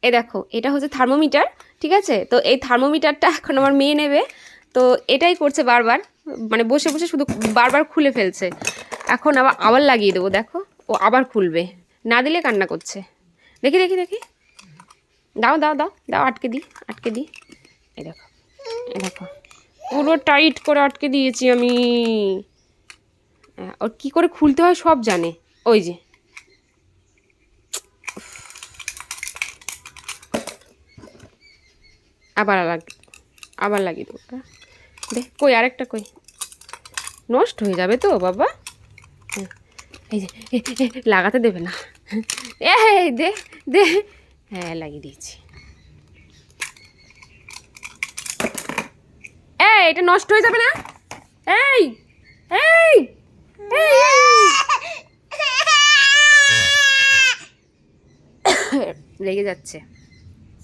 এই দেখো এটা হচ্ছে থার্মোমিটার, ঠিক আছে? তো এই থার্মোমিটারটা এখন আমার মেয়ে নেবে, তো এটাই করছে বারবার, মানে বসে বসে শুধু বারবার খুলে ফেলছে। এখন আবার লাগিয়ে দেবো, দেখো ও আবার খুলবে, না দিলে কান্না করছে। দেখি দেখি দেখি, দাও দাও দাও দাও, আটকে দিই আটকে দিই। এই দেখো এই দেখো, পুরো টাইট করে আটকে দিয়েছি আমি। ওর কী করে খুলতে হয় সব জানে, ওই যে। আবার লাগিয়ে দেবো। দে, কই আরেকটা কই, নষ্ট হয়ে যাবে তো বাবা। এই যে লাগাতে দেবে না, এই দে দে, হ্যাঁ লাগিয়ে দিয়েছি। এই এটা নষ্ট হয়ে যাবে না, এই এই লেগে যাচ্ছে।